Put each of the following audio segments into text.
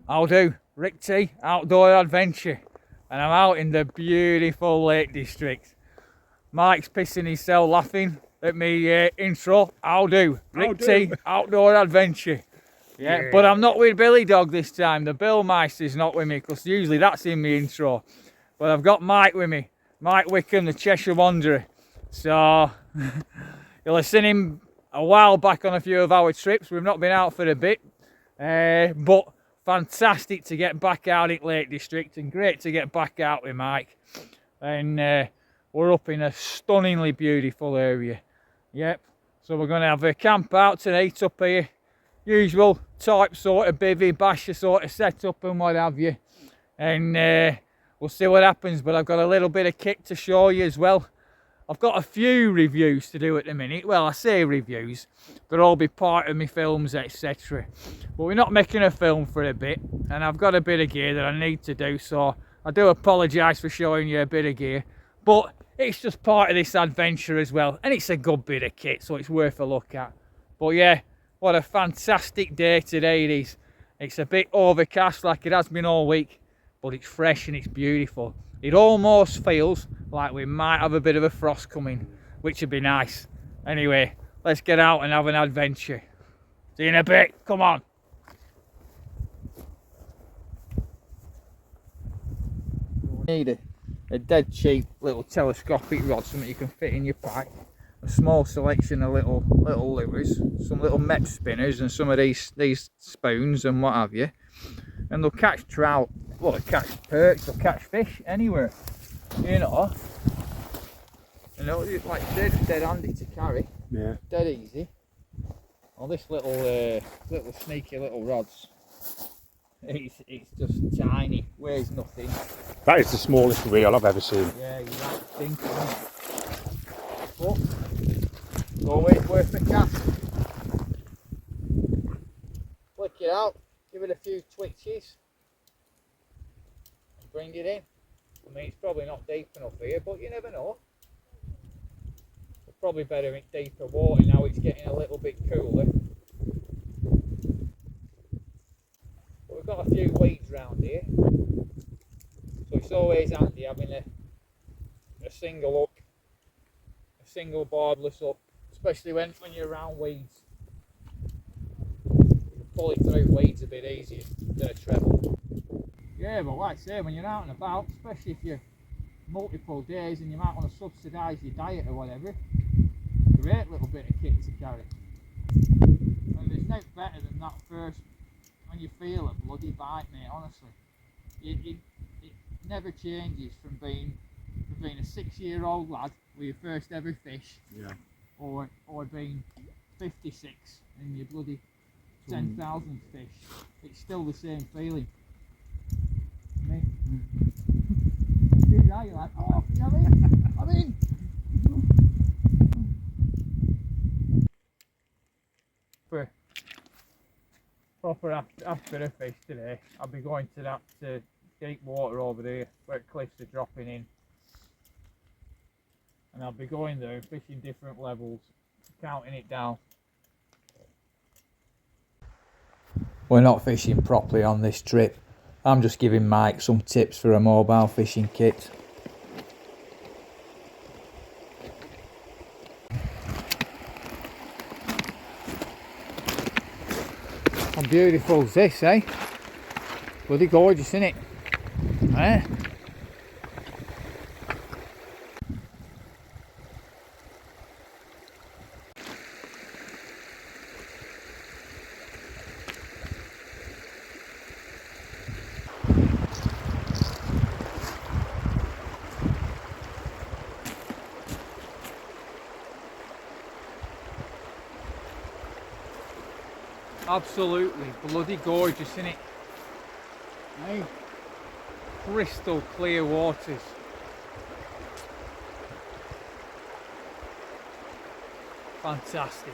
I'll do Rick T Outdoor Adventure, and I'm out in the beautiful Lake District. Mike's pissing himself laughing at me intro. I'll do Rick T Outdoor Adventure. Yeah, but I'm not with Billy Dog this time. The Billmeister's not with me, because usually that's in my intro. But I've got Mike with me, Mike Wickham, the Cheshire Wanderer. So you'll have seen him a while back on a few of our trips. We've not been out for a bit, but fantastic to get back out in Lake District, and great to get back out with Mike. And we're up in a stunningly beautiful area. Yep, so we're going to have a camp out tonight up here. Usual Tarp sort of bivvy, basher sort of setup and what have you. And we'll see what happens, but I've got a little bit of kit to show you as well. I've got a few reviews to do at the minute. Well, I say reviews, they'll all be part of my films, etc. But we're not making a film for a bit, and I've got a bit of gear that I need to do, so I do apologise for showing you a bit of gear. But it's just part of this adventure as well, and it's a good bit of kit, so it's worth a look at. But yeah, what a fantastic day today it is. It's a bit overcast like it has been all week, but it's fresh and it's beautiful. It almost feels like we might have a bit of a frost coming, which would be nice. Anyway, let's get out and have an adventure. See you in a bit, come on. Need a dead cheap little telescopic rod, something you can fit in your pack. A small selection of little lures, some little mep spinners, and some of these spoons and what have you. And they'll catch trout, well, they'll catch perch, they'll catch fish anywhere, you know. And it's like dead handy to carry. Yeah. Dead easy. Well, this little sneaky little rods, it's just tiny, weighs nothing. That is the smallest reel I've ever seen. Yeah, you might think, but it's always worth the cast. Flick it out, give it a few twitches, and bring it in. I mean, it's probably not deep enough here, but you never know. It's probably better in deeper water now. It's getting a little bit cooler. But we've got a few weeds around here, so it's always handy having a single hook, a single barbless hook, especially when you're around weeds. You can pull it through weeds a bit easier than a treble. Yeah, but like I say, when you're out and about, especially if you're multiple days and you might want to subsidise your diet or whatever, great little bit of kit to carry. And there's no better than that first, when you feel a bloody bite, mate, honestly. It never changes from being a 6-year-old lad with your first ever fish, yeah, or being 56 and your bloody 10,000 fish. It's still the same feeling. You're like, oh, I'm in. For proper after a fish today, I'll be going to that deep water over there where cliffs are dropping in, and I'll be going there and fishing different levels, counting it down. We're not fishing properly on this trip. I'm just giving Mike some tips for a mobile fishing kit. How beautiful is this, eh? Bloody gorgeous, isn't it? Eh? Absolutely bloody gorgeous, isn't it? Hey, crystal clear waters. Fantastic.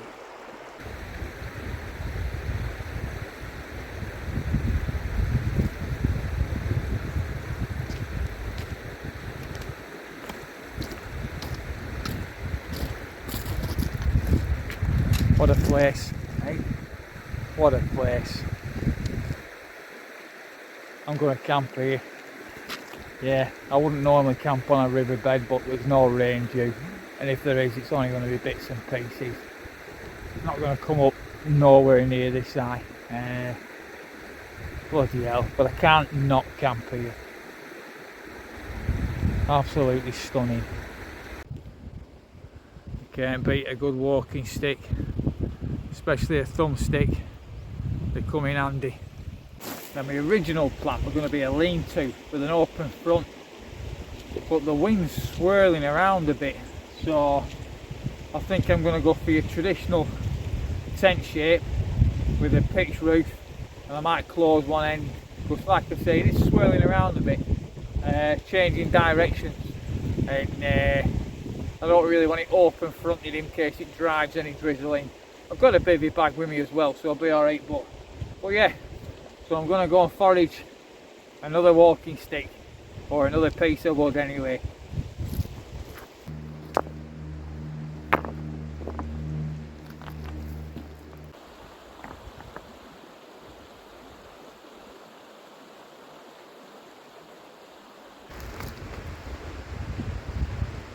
What a place, eh? What a place. I'm going to camp here. Yeah, I wouldn't normally camp on a riverbed, but there's no rain due. And if there is, it's only going to be bits and pieces. It's not going to come up nowhere near this high. Bloody hell, but I can't not camp here. Absolutely stunning. You can't beat a good walking stick, especially a thumbstick. They come in handy. Now my original plan was going to be a lean-to with an open front, but the wind's swirling around a bit, so I think I'm going to go for your traditional tent shape with a pitch roof, and I might close one end because, like I say, it's swirling around a bit, changing directions, and I don't really want it open fronted in case it drives any drizzling. I've got a bivvy bag with me as well, so I'll be alright, but yeah. So I'm going to go and forage another walking stick, or another piece of wood anyway.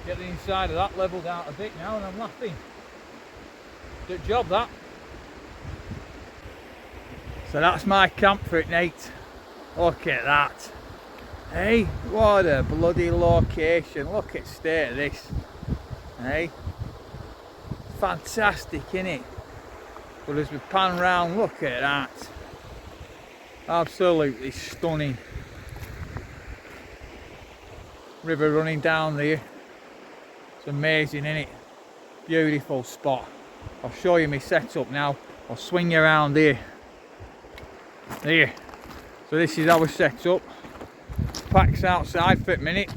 Get the inside of that levelled out a bit now, and I'm laughing. Good job that. So that's my camp for at night. Look at that. Hey, what a bloody location. Look at the state of this. Hey, fantastic, innit? But as we pan round, look at that. Absolutely stunning. River running down there. It's amazing, innit? Beautiful spot. I'll show you my setup now. I'll swing you around here. There. So this is our setup. Packs outside for a minute.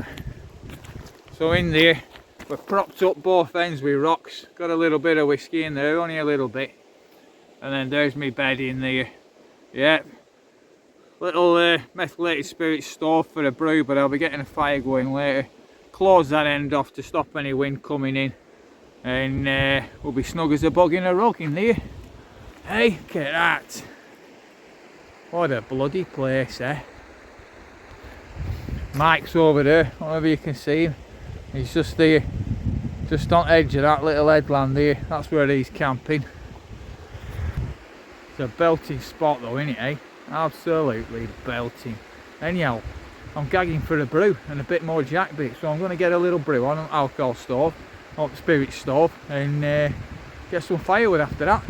So in there, we're propped up both ends with rocks. Got a little bit of whiskey in there, only a little bit. And then there's my bed in there. Yeah. Little methylated spirit stove for a brew, but I'll be getting a fire going later. Close that end off to stop any wind coming in. And we'll be snug as a bug in a rug in there. Hey, look at that. What a bloody place, eh? Mike's over there, I don't know if you can see him. He's just there, just on the edge of that little headland there. That's where he's camping. It's a belting spot though, isn't it, eh? Absolutely belting. Anyhow, I'm gagging for a brew and a bit more jackbait, so I'm going to get a little brew on an alcohol stove, on the spirit stove, and get some firewood after that.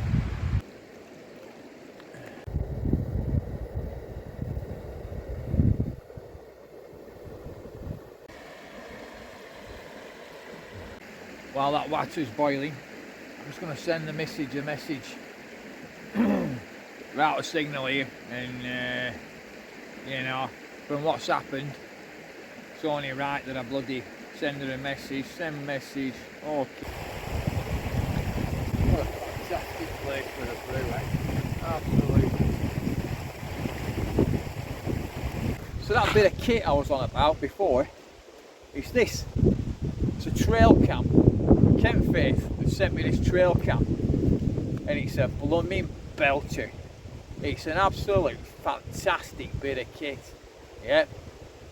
While that water's boiling, I'm just going to send the message a message. We're out of signal here, and you know, from what's happened, it's only right that I bloody send her a message. Send message. Okay. What a fantastic place for a brew, eh? Absolutely. So that bit of kit I was on about before, it's this. It's a trail cam. Kentfaith have sent me this trail cam, and it's a blooming belter. It's an absolute fantastic bit of kit. Yeah,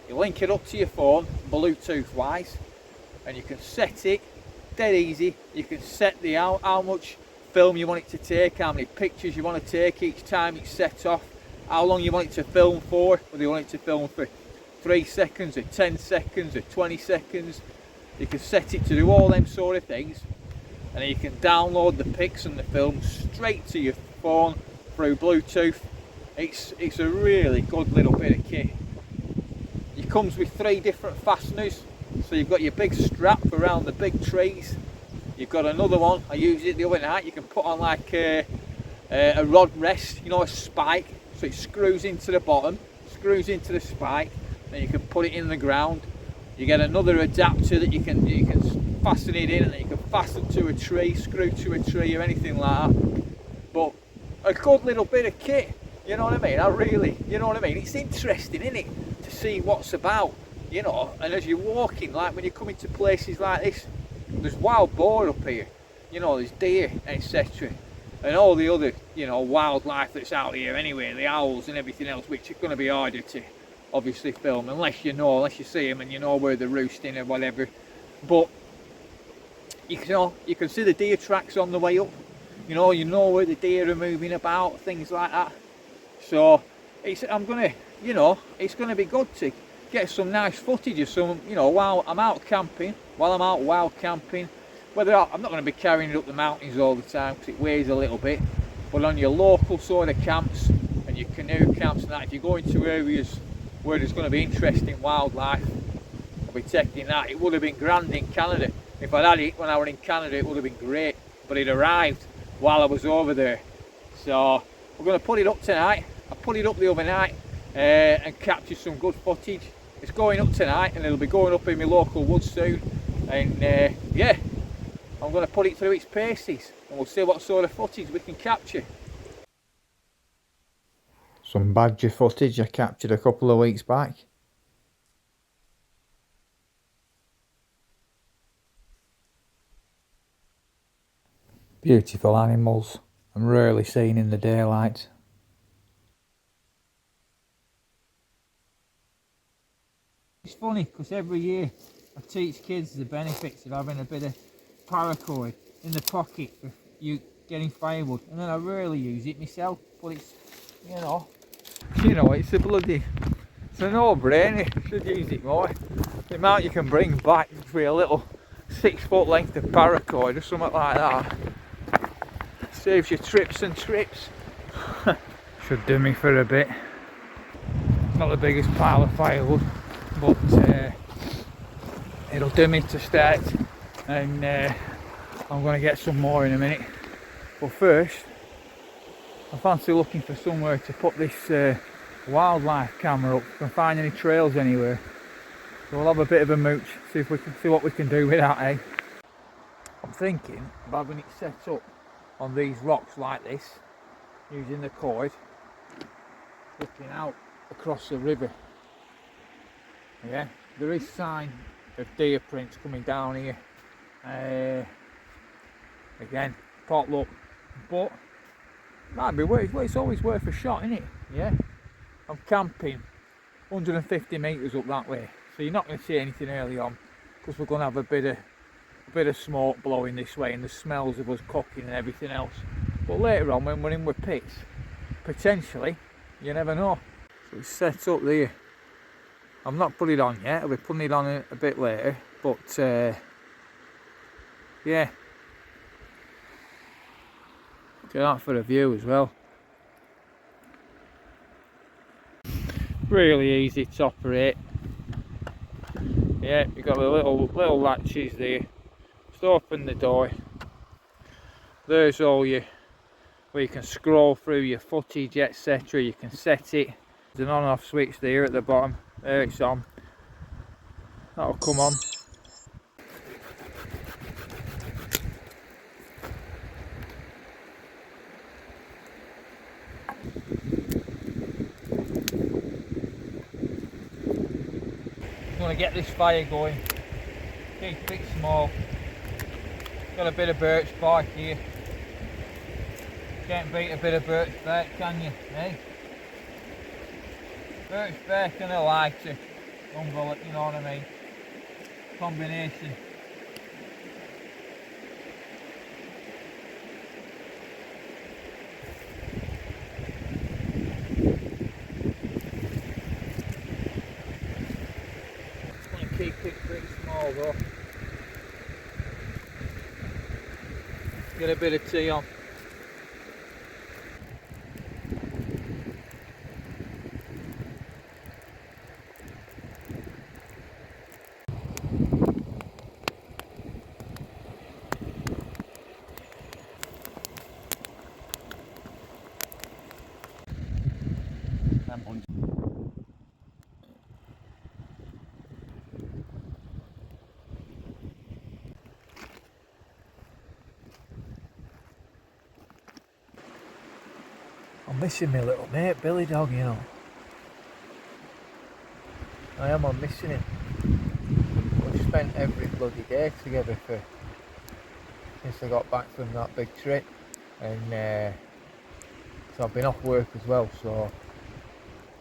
you link it up to your phone Bluetooth wise, and you can set it dead easy. You can set the how much film you want it to take, how many pictures you want to take each time it's set off, how long you want it to film for, whether you want it to film for 3 seconds or 10 seconds or 20 seconds. You can set it to do all them sort of things, and then you can download the pics and the film straight to your phone through Bluetooth. It's a really good little bit of kit. It comes with 3 different fasteners, so you've got your big strap around the big trees. You've got another one, I use it the other night, you can put on like a rod rest, you know, a spike, so it screws into the bottom, screws into the spike, then you can put it in the ground. You get another adapter that you can fasten it in, and then you can fasten to a tree, screw to a tree or anything like that. But a good little bit of kit, you know what I mean? You know what I mean? It's interesting, isn't it, to see what's about, you know. And as you're walking, like when you come into places like this, there's wild boar up here, you know, there's deer, etc. and all the other, you know, wildlife that's out here anyway, the owls and everything else, which are going to be harder to obviously film unless you see them and you know where they're roosting or whatever. But you can see the deer tracks on the way up. You know where the deer are moving about, things like that. So it's gonna be good to get some nice footage of some, you know, while I'm out camping, while I'm out wild camping. I'm not going to be carrying it up the mountains all the time because it weighs a little bit, but on your local sort of camps and your canoe camps and that, if you go into areas where there's going to be interesting wildlife, I'll be taking that. It would have been grand in Canada. If I'd had it when I was in Canada, it would have been great, but it arrived while I was over there. So we're going to put it up tonight. I put it up the other night and captured some good footage. It's going up tonight and it'll be going up in my local woods soon, and yeah, I'm going to put it through its paces and we'll see what sort of footage we can capture. Some badger footage I captured a couple of weeks back. Beautiful animals and rarely seen in the daylight. It's funny because every year I teach kids the benefits of having a bit of paracord in the pocket for you getting firewood, and then I rarely use it myself, but it's, it's a no-brainer. Should use it more. The amount you can bring back for a little 6 foot length of paracord or something like that saves you trips and trips. Should do me for a bit. Not the biggest pile of firewood, but it'll do me to start, and I'm going to get some more in a minute. But first, I fancy looking for somewhere to put this wildlife camera up. If I can find any trails anywhere, so we'll have a bit of a mooch, see what we can do with that, eh? I'm thinking of having it set up on these rocks like this, using the cord, looking out across the river. Yeah, there is sign of deer prints coming down here. Again, potluck, but might be worth. Well, it's always worth a shot, isn't it? Yeah, I'm camping 150 metres up that way, so you're not going to see anything early on because we're going to have a bit of smoke blowing this way and the smells of us cooking and everything else. But later on, when we're in with pits, potentially, you never know. So it's set up there. I've not put it on yet. I'll be putting it on a bit later, but yeah, get out for a view as well. Really easy to operate. Yeah, you've got the little latches there. Just open the door. There's all where you can scroll through your footage, etc. You can set it. There's an on-off switch there at the bottom. There, it's on. That'll come on. I'm going to get this fire going. Keep it small. Got a bit of birch bark here. Can't beat a bit of birch bark, can you? Eh? Birch bark and a lighter. Umbrella, you know what I mean? Combination. Keep it pretty small though. Get a bit of tea on. I'm missing my little mate, Billy Dog, you know. I'm missing him. We've spent every bloody day together since I got back from that big trip. and so I've been off work as well, so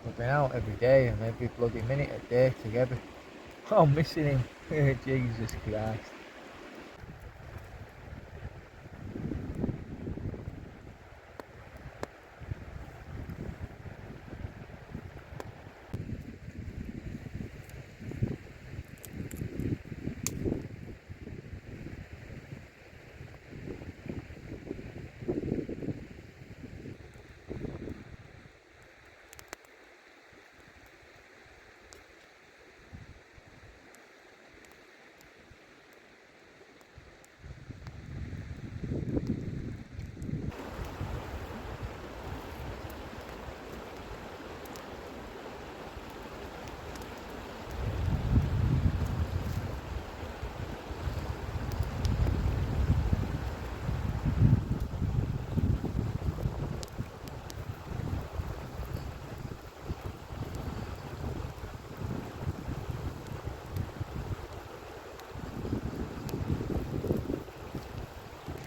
we've been out every day and every bloody minute a day together. Oh, I'm missing him. Jesus Christ.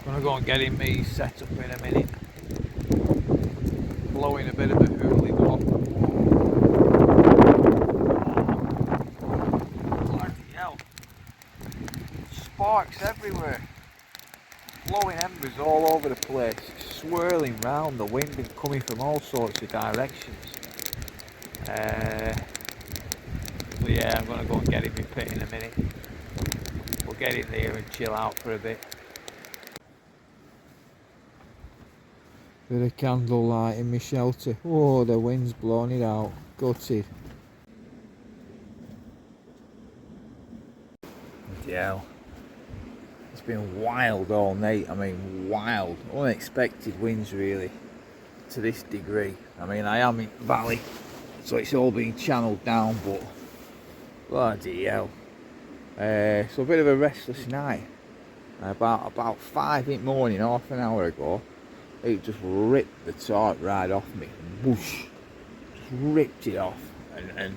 Gonna go and get him me set up in a minute. Blowing a bit of a hoolie though. Bloody hell. Sparks everywhere. Blowing embers all over the place. Swirling round, the wind and coming from all sorts of directions. So yeah, I'm gonna go and get him in pit in a minute. We'll get in there and chill out for a bit. Bit of candlelight in my shelter. Oh, the wind's blown it out. Gutted. Yeah. It's been wild all night. I mean, wild. Unexpected winds, really. To this degree. I mean, I am in the valley, so it's all being channeled down, but bloody hell. So a bit of a restless night. About 5 in the morning, half an hour ago, it just ripped the tarp right off me. Whoosh! Just ripped it off, and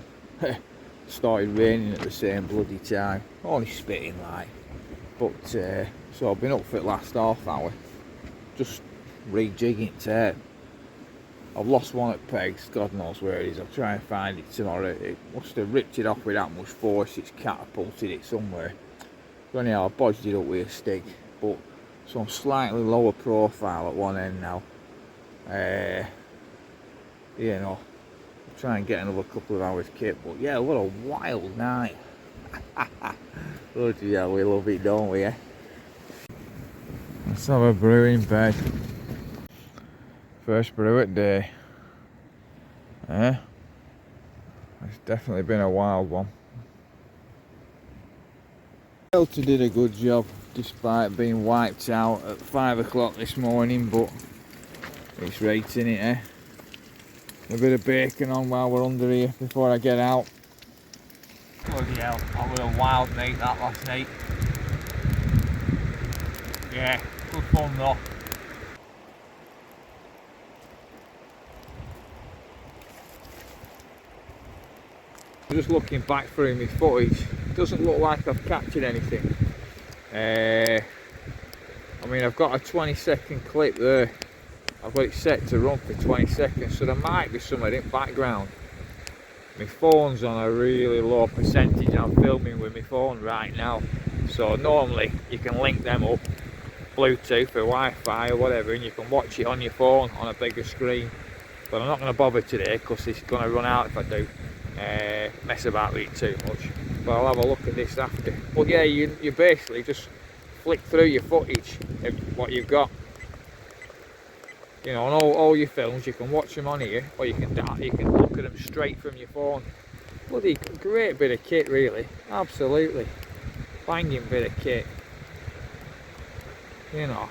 started raining at the same bloody time. Only spitting like. But so I've been up for the last half hour, just rejigging tape. I've lost one at pegs. God knows where it is. I'll try and find it tomorrow. It must have ripped it off with that much force. It's catapulted it somewhere. So anyhow, I bodged it up with a stick, but. So I'm slightly lower profile at one end now. You know, I'll try and get another couple of hours kit. But yeah, what a wild night. Bloody hell, we love it, don't we, eh? Let's have a brew in bed. First brew at day. It's definitely been a wild one. Delta did a good job despite being wiped out at 5 o'clock this morning, but it's rating it, eh? A bit of bacon on while we're under here before I get out. Bloody hell, that was a wild night that last night. Yeah, good fun though. Just looking back through my footage, it doesn't look like I've captured anything. I mean, I've got a 20-second clip there. I've got it set to run for 20 seconds, so there might be something in the background. My phone's on a really low percentage. I'm filming with my phone right now, so normally you can link them up, Bluetooth or Wi-Fi or whatever, and you can watch it on your phone on a bigger screen. But I'm not going to bother today because it's going to run out if I do mess about with it too much. But I'll have a look at this after. But yeah, you basically just flick through your footage of what you've got. You know, on all your films, you can watch them on here, or you can look at them straight from your phone. Bloody great bit of kit, really. Absolutely banging bit of kit. You know.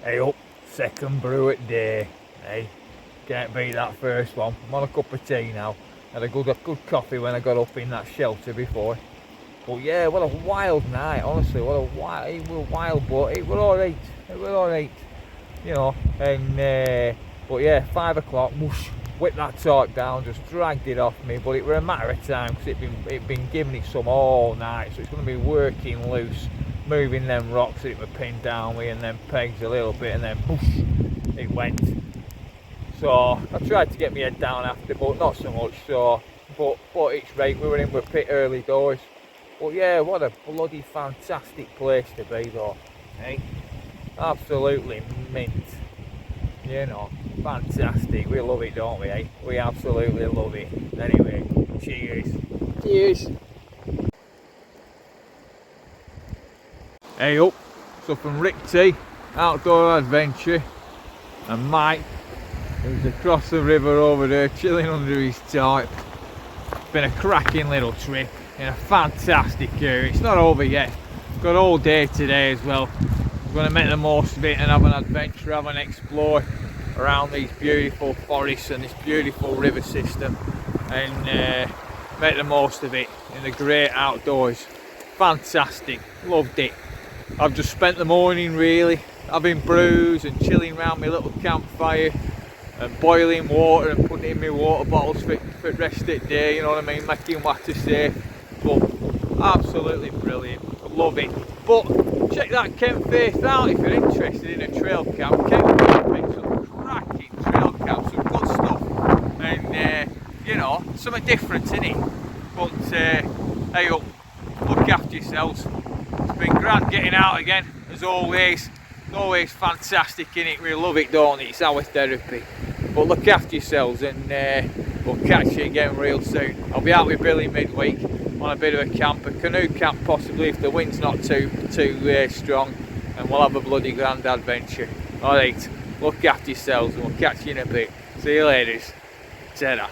Hey up, second brew at day. Hey, can't beat that first one. I'm on a cup of tea now. Had a good coffee when I got up in that shelter before. But yeah, what a wild night, honestly. What a wild, it was wild, but it was alright. It was alright. You know, and but yeah, 5 o'clock, whoosh, whipped that torque down, just dragged it off me. But it was a matter of time because it'd been giving it some all night, so it's going to be working loose. moving them rocks that it were pinned down with and then pegs a little bit, and then poof, it went. So I tried to get my head down after, but not so much. So, but it's right. We were in with pit early doors. But yeah, what a bloody fantastic place to be though, eh? Absolutely mint. You know, fantastic. We love it, don't we, eh? We absolutely love it. Anyway, cheers. Cheers. Hey up. So from Rick T, Outdoor Adventure, and Mike, who's across the river over there chilling under his tarp. It's been a cracking little trip in a fantastic area. It's not over yet. We've got all day today as well. We're going to make the most of it and have an adventure, have an explore around these beautiful forests and this beautiful river system, and make the most of it in the great outdoors. Fantastic, loved it. I've just spent the morning really having brews and chilling around my little campfire and boiling water and putting in my water bottles for the rest of the day, you know what I mean, making water safe. But absolutely brilliant, love it. But check that Kentfaith out if you're interested in a trail camp. Kentfaith makes some cracking trail camps, some good stuff, and you know, something different in it. But hey up, look after yourselves. It's been grand getting out again, as always. It's always fantastic in it. We love it, don't it? It's our therapy. But look after yourselves, and we'll catch you again real soon. I'll be out with Billy midweek on a bit of a camp, a canoe camp possibly if the wind's not too strong, and we'll have a bloody grand adventure. Alright, look after yourselves and we'll catch you in a bit. See you later. Ta-da.